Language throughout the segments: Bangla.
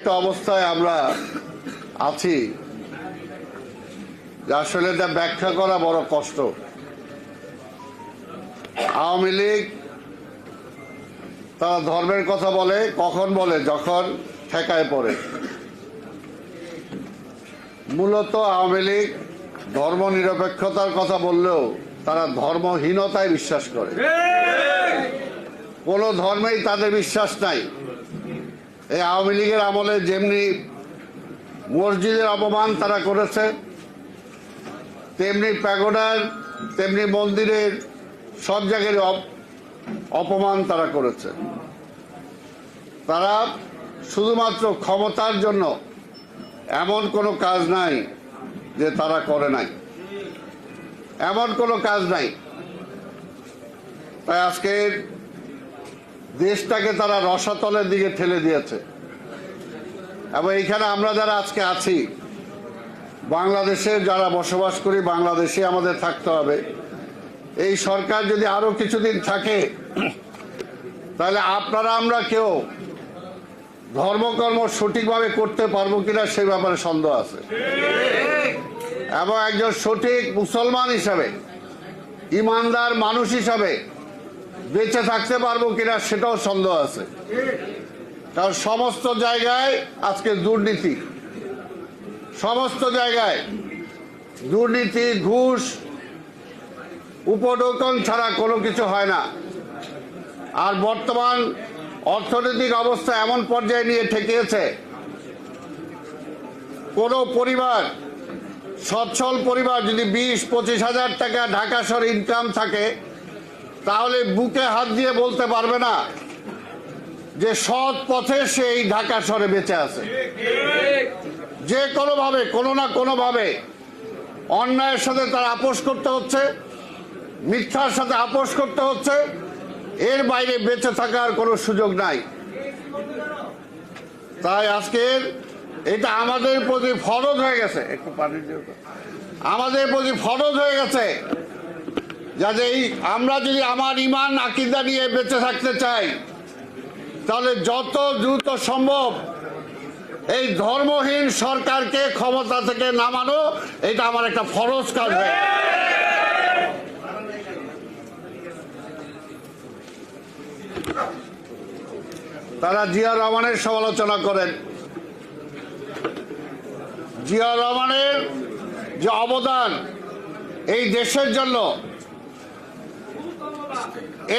একটা অবস্থায় আমরা আছি যে আসলে এটা ব্যাখ্যা করা বড় কষ্ট। আওয়ামী লীগ তারা ধর্মের কথা বলে, কখন বলে? যখন ঠেকায় পড়ে। মূলত আওয়ামী লীগ ধর্ম নিরপেক্ষতার কথা বললেও তারা ধর্মহীনতায় বিশ্বাস করে। কোনো ধর্মেই তাদের বিশ্বাস নাই। এই আওয়ামী লীগের আমলে যেমনি মসজিদের অপমান তারা করেছে, তেমনি প্যাগোডার, তেমনি মন্দিরের সব জায়গায় অপমান তারা করেছে। তারা শুধুমাত্র ক্ষমতার জন্য এমন কোনো কাজ নাই যে তারা করে নাই, এমন কোনো কাজ নাই। তাই আজকের দেশটাকে তারা রসাতলের দিকে ঠেলে দিয়েছে। এবং এইখানে আমরা যারা আজকে আছি, বাংলাদেশে যারা বসবাস করি, বাংলাদেশে আমাদের থাকতে হবে। এই সরকার যদি আরো কিছুদিন থাকে, তাহলে আপনারা আমরা কেউ ধর্মকর্ম সঠিকভাবে করতে পারবো কিনা সেই ব্যাপারে সন্দেহ আছে। এবং একজন সঠিক মুসলমান হিসাবে, ইমানদার মানুষ হিসাবে বেঁচে থাকতে পারবো কিনা সেটাও সন্দেহ আছে। কারণ সমস্ত জায়গায় আজকে দুর্নীতি, সমস্ত জায়গায় দুর্নীতি, ঘুষ, উপঢৌকন ছাড়া কোনো কিছু হয় না। আর বর্তমান অর্থনৈতিক অবস্থা এমন পর্যায়ে নিয়ে ঠেকিয়েছে, কোনো পরিবার, সচ্ছল পরিবার যদি 20-25 হাজার টাকা ঢাকা শহরে ইনকাম থাকে, তাহলে বুকে হাত দিয়ে বলতে পারবে না যে সৎ পথে সেই ঢাকা শহরে বেঁচে আছে। যে কোনোভাবে, কোনো না কোনোভাবে অন্যায়ের সাথে তার আপোষ করতে হচ্ছে, মিথ্যার সাথে আপোষ করতে হচ্ছে। এর বাইরে বেঁচে থাকার কোনো সুযোগ নাই। তাই আজকের এটা আমাদের প্রতি ফরজ হয়ে গেছে, একটু পানি দিও, আমাদের প্রতি ফরজ হয়ে গেছে যাতে আমরা যদি আমার ইমান আকীদা নিয়ে বেঁচে থাকতে চাই, তাহলে যত দ্রুত সম্ভব এই ধর্মহীন সরকারকে ক্ষমতা থেকে নামানো, এটা আমার একটা ফরজ কাজ হয়। তারা জিয়া রহমানের সমালোচনা করেন। জিয়া রহমানের যে অবদান এই দেশের জন্য,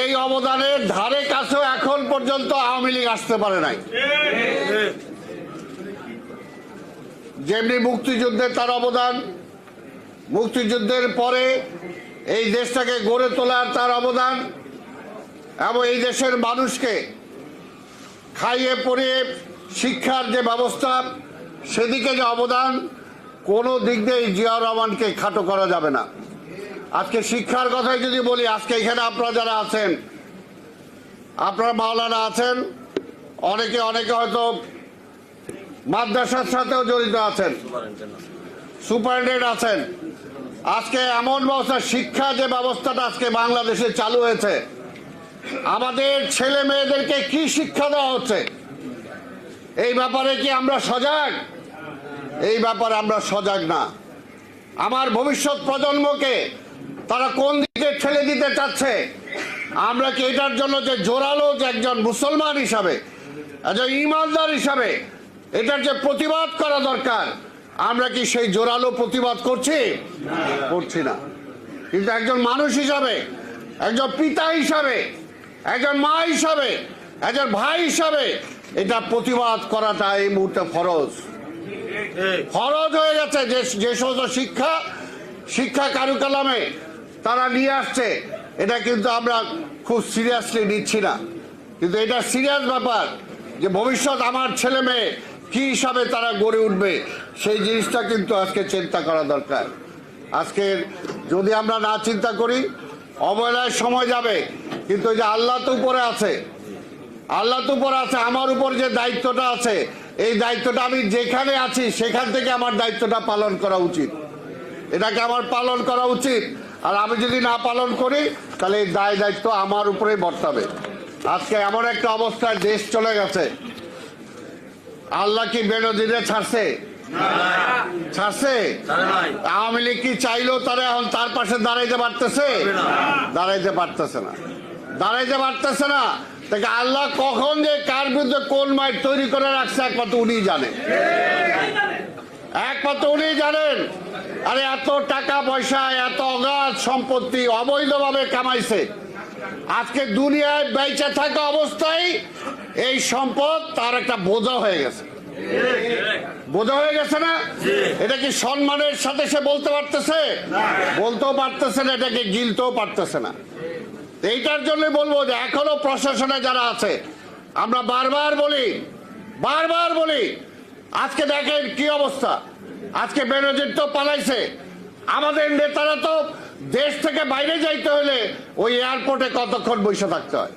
এই অবদানের ধারে কাছেও এখন পর্যন্ত আওয়ামী লীগ আসতে পারে নাই। যেমনি মুক্তিযুদ্ধের তার অবদান, মুক্তিযুদ্ধের পরে এই দেশটাকে গড়ে তোলার তার অবদান, এবং এই দেশের মানুষকে খাইয়ে পরিয়ে শিক্ষার যে ব্যবস্থা, সেদিকে যে অবদান, কোনো দিক দিয়ে জিয়া রহমানকে খাটো করা যাবে না। আজকে শিক্ষার কথাই যদি বলি, আজকে এখানে আপনারা যারা আছেন, আপনারা মাওলানা আছেন, অনেকে হয়তো মাদ্রাসার সাথেও জড়িত আছেন, সুপারিনটেন্ডেন্ট আছেন। আজকে এমন ব্যবস্থা, শিক্ষা যে ব্যবস্থাটা আজকে বাংলাদেশে চালু হয়েছে, আমাদের ছেলে মেয়েদেরকে কি শিক্ষা দেওয়া হচ্ছে, এই ব্যাপারে কি আমরা সজাগ? এই ব্যাপারে আমরা সজাগ না। আমার ভবিষ্যৎ প্রজন্মকে তারা কোন দিকে ঠেলে দিতে চাচ্ছে, আমরা কি এটার জন্য যে জোরালো, যে একজন মুসলমান হিসাবে, একজন ইমানদার হিসাবে এটার যে প্রতিবাদ করা দরকার, আমরা কি সেই জোরালো প্রতিবাদ করছি? করছি না। কিন্তু একজন মানুষ হিসাবে, একজন পিতা হিসাবে, একজন মা হিসাবে, একজন ভাই হিসাবে এটা প্রতিবাদ করাটা এই মুহূর্তে ফরজ হয়ে গেছে। যে সমস্ত শিক্ষা কারিকুলামে তারা নিয়ে আসছে, এটা কিন্তু আমরা খুব সিরিয়াসলি নিচ্ছি না। কিন্তু এটা সিরিয়াস ব্যাপার যে ভবিষ্যৎ আমার ছেলে মেয়ে কি হিসাবে তারা গড়ে উঠবে, সেই জিনিসটা কিন্তু আজকে চিন্তা করা দরকার। আজকে যদি আমরা না চিন্তা করি, অবহেলার সময় যাবে। কিন্তু এই যে আল্লাহ তো উপরে আছে, আল্লাহ তো উপরে আছে, আমার উপর যে দায়িত্বটা আছে, এই দায়িত্বটা আমি যেখানে আছি সেখান থেকে আমার দায়িত্বটা পালন করা উচিত। এটাকে আমার পালন করা উচিত। আর আমি যদি না পালন করি, তাহলে এই দায়িত্ব আমার উপরেই বর্তাবে। আজকে এমন একটা অবস্থায় দেশ চলে গেছে, আল্লাহ কি বেনজিরে ছাড়ছে? ছাড়ছে? আওয়ামী লীগ কি চাইলেও তারা এখন তার পাশে দাঁড়াইতে পারতেছে? দাঁড়াইতে পারতেছে না, দাঁড়াইতে পারতেছে না। তাকে আল্লাহ কখন যে কার বিরুদ্ধে কোন মাইট তৈরি করে রাখছে একমাত্র উনি জানেন, একমাত্র উনি জানেন। আরে এত টাকা পয়সা, এত অগাধ সম্পত্তি অবৈধভাবে কামাইছে, আজকে দুনিয়ায় বেঁচে থাকা অবস্থায় এই সম্পদ তার একটা বোঝা হয়ে গেছে, বোঝা হয়ে গেছে না? এটা কি সম্মানের সাথে সে বলতে পারতেছে? বলতেও পারতেছে না, এটাকে গিলতেও পারতেছে না। এইটার জন্য বলবো যে এখনো প্রশাসনে যারা আছে, আমরা বারবার বলি, আজকে দেখেন কি অবস্থা। আজকে বেনজির তো পালাইছে, আমাদের নেতারা তো দেশ থেকে বাইরে যাইতে হলে ওই এয়ারপোর্টে কতক্ষণ বসে থাকতে হয়।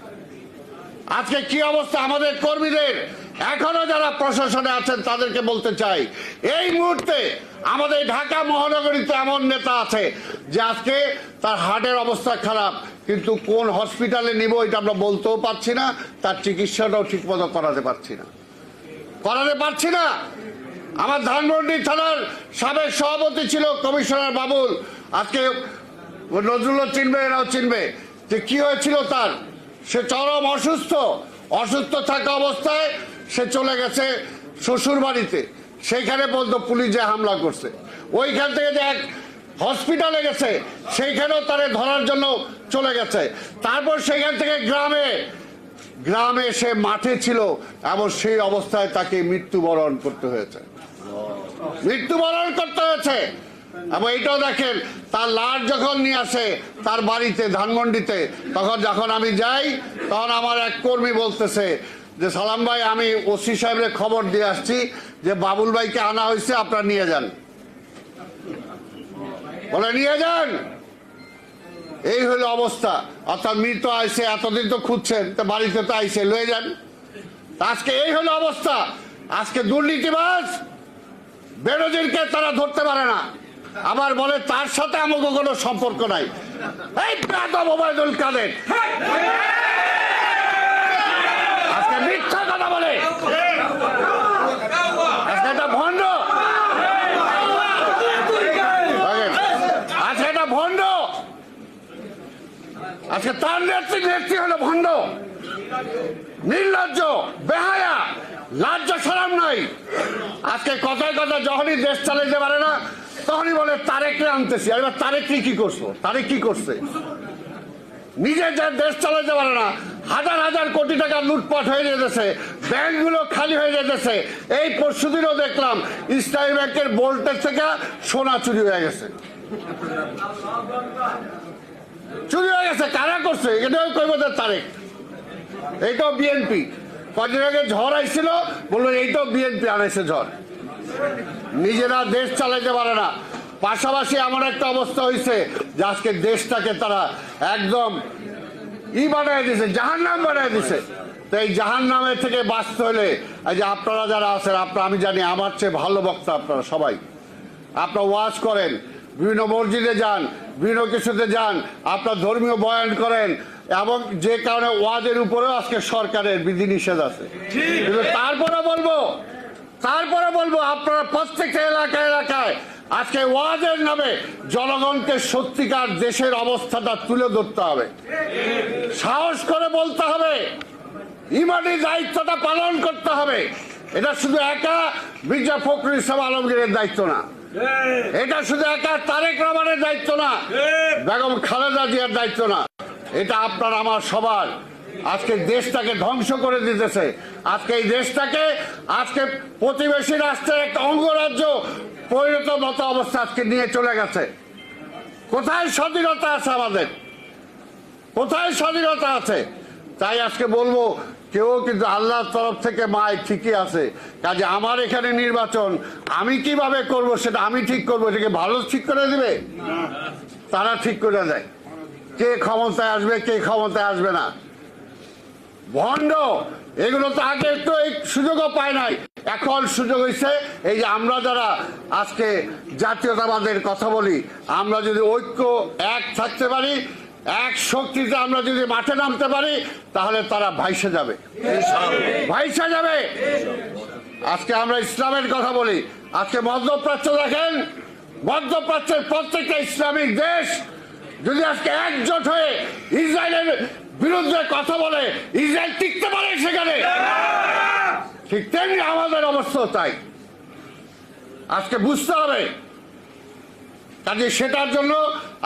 আজকে কি অবস্থা আমাদের কর্মীদের। এখনো যারা প্রশাসনে আছেন তাদেরকে বলতে চাই, এই মুহূর্তে আমাদের ঢাকা মহানগরীতে এমন নেতা আছে যে আজকে তার হার্টের অবস্থা খারাপ, কিন্তু কোন হসপিটালে নিব এটা আমরা বলতেও পারছি না, তার চিকিৎসাটাও ঠিক মতো করাতে পারছি না। আমার ধানমন্ডি থানার সাবেক সভাপতি ছিল কমিশনার বাবুল, আজকে নজরুল চিনবে, এরাও চিনবে যে কি হয়েছিল তার। সে চরম অসুস্থ থাকা অবস্থায় সে চলে গেছে শ্বশুর বাড়িতে, সেইখানে বলতো পুলিশ যে হামলা করছে। ওইখান থেকে যে এক হসপিটালে গেছে, সেইখানেও তারে ধরার জন্য চলে গেছে। তারপর সেখান থেকে গ্রামে সে মাঠে ছিল, এবং সেই অবস্থায় তাকে মৃত্যুবরণ করতে হয়েছে। এবং এইটাও দেখেন, তার লাশ যখন নিয়ে আসে তার বাড়িতে ধানমন্ডিতে, তখন যখন আমি যাই তখন আমার এক কর্মী বলতেছে যে সালাম ভাই, আমি ওসি সাহেবের খবর দিয়ে আসছি যে বাবুল ভাইকে আনা হয়েছে, আপনারা নিয়ে যান। বলে নিয়ে যান। এই হলো অবস্থা। অর্থাৎ মৃত আইসে, এতদিন তো খুঁজছেন, তো বাড়িতে তো আইসে, লয়ে যান। আজকে এই হলো অবস্থা। আজকে দুর্নীতিবাজ বেনজিরকে তারা ধরতে পারে না, আবার বলে তার সাথে আমাকে কোনো সম্পর্ক নাই। এই বেয়াদব ওবায়দুল কাদের আজকে মিথ্যা কথা বলে, আজকে এটা ভণ্ড, আজকে তার নেত্রী হলো ভণ্ড, নির্লজ্জ, বেহায়া, লজ্জা শরম নাই। আজকে কথায় যখনই দেশ চালাইতে পারে না তখনই বলে তারেককে আনতেছি। এবার তারেক কি করছো? তারেক কি করছে? নিজে যে দেশ চালাইতে পারে না, হাজার কোটি টাকা লুটপাট হয়ে যেতেছে, ব্যাংকগুলো খালি হয়ে যেতেছে। এই পরশুদিনও দেখলাম ইসলামী ব্যাংকের বোল্টের থেকে সোনা চুরি হয়ে গেছে। কারা করছে? এটাও কইব তারেক, এইটাও বিএনপি। কদিন আগে ঝড় আইছিল, বললো এইটাও বিএনপি আনাইছে ঝড়। নিজেরা দেশ চালাইতে পারে না, পাশাপাশি এমন একটা অবস্থা হয়েছে যে আজকে দেশটাকে তারা একদম বানায় দিছে, জাহান্নাম বানায় দিছে। তো এই জাহান্নামের থেকে বাঁচতে হলে এই যে আপনারা যারা আছেন, আমি জানি আমার চেয়ে ভালো বক্তা আপনারা সবাই, আপনারা ওয়াজ করেন, বিভিন্ন মসজিদে যান, বিভিন্ন কিছুতে যান, আপনার ধর্মীয় বয়ান করেন, এবং যে কারণে ওয়াজের উপরেও আজকে সরকারের বিধিনিষেধ আছে। কিন্তু তারপরে বলবো আপনারা প্রত্যেকটা এলাকায় আজকে ওয়াজের নামে জনগণকে সত্যিকার দেশের অবস্থাটা তুলে ধরতে হবে, সাহস করে বলতে হবে, ইমানি দায়িত্বটা পালন করতে হবে। এটা শুধু একা মির্জা ফখরুল ইসলাম আলমগীরের দায়িত্ব না, এটা শুধু একা তারেক রহমানের দায়িত্ব না, বেগম খালেদা জিয়ার দায়িত্ব না, এটা আপনার আমার সবার। আজকে দেশটাকে ধ্বংস করে দিতেছে, আজকে এই দেশটাকে আজকে প্রতিবেশী রাষ্ট্রের একটা অঙ্গরাজ্য পরিণত মতো অবস্থা আজকে নিয়ে চলে গেছে। কোথায় স্বাধীনতা আছে আমাদের? কোথায় স্বাধীনতা আছে? তাই আজকে বলবো, কেউ কিন্তু আল্লাহর তরফ থেকে মায় ঠিকই আছে। কাজে আমার এখানে নির্বাচন আমি কিভাবে করব সেটা আমি ঠিক করবো, এটাকে ভালো ঠিক করে দিবে? তারা ঠিক করে দেয় কে ক্ষমতায় আসবে, কে ক্ষমতায় আসবে না। ভণ্ড এগুলো তো আগে একটু এই সুযোগও পায় নাই, এখন সুযোগ হয়েছে। এই যে আমরা যারা আজকে জাতীয়তাবাদের কথা বলি, আমরা যদি ঐক্য এক থাকতে পারি, এক শক্তিতে আমরা যদি মাঠে নামতে পারি, তাহলে তারা ভাইসে যাবে। আজকে আমরা ইসলামের কথা বলি, আজকে মধ্যপ্রাচ্য দেখেন, মধ্যপ্রাচ্যের প্রত্যেকটা ইসলামিক দেশ যদি আজকে একজোট হয়ে ইসরায়েলের বিরুদ্ধে কথা বলে, ইসরায়েল টিকতে পারে সেখানে। ঠিক তেমনি আমাদের অবস্থা তাই। আজকে বুঝতে হবে, কাজে সেটার জন্য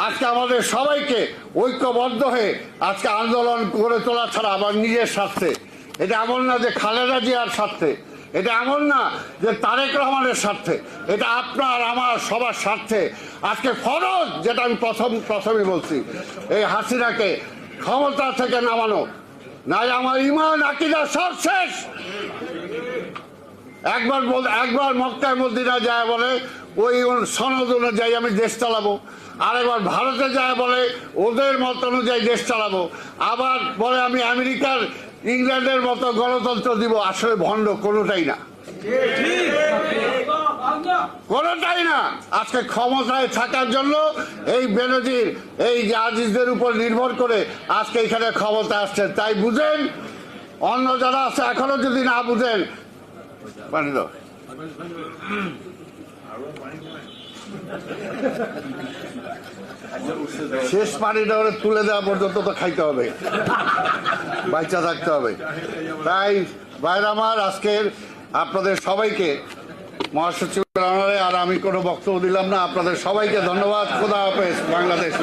আজকে আমাদের সবাইকে ঐক্যবদ্ধ হয়ে আজকে আন্দোলন করে তোলা ছাড়া আবার নিজের স্বার্থে, এটা এমন না যে খালেদা জিয়ার স্বার্থে, এটা এমন না যে তারেক রহমানের স্বার্থে, এটা আপনার আমার সবার স্বার্থে আজকে ফরজ, যেটা আমি প্রথমে বলছি, এই হাসিনাকে ক্ষমতা থেকে নামানো, নাই আমার ইমান আকিদা সব শেষ। একবার মক্কায় মদিনা যায় বলে ওই সনদ অনুযায়ী আমি দেশ চালাবো, আরেকবার ভারতে যায় বলে ওদের মত অনুযায়ী দেশ চালাবো, আবার বলে আমি আমেরিকার ইংল্যান্ডের মতো গণতন্ত্র দিব। আসলে ভণ্ড কোনোটাই না, কোনোটাই না। আজকে ক্ষমতায় থাকার জন্য এই বেনজির, এই আজিজদের উপর নির্ভর করে আজকে এখানে ক্ষমতা আসছে। তাই বুঝেন, অন্য যারা আছে এখনো যদি না বুঝেন, পানি দাও, শেষ পানিটা ওরা তুলে দেওয়া পর্যন্ত তো খাইতে হবে, বাচ্চা থাকতে হবে। তাই ভাইরা আমার, আজকের আপনাদের সবাইকে মহাসচিবের অনারে আর আমি কোনো বক্তব্য দিলাম না। আপনাদের সবাইকে ধন্যবাদ। খোদা হাফেজ। বাংলাদেশ।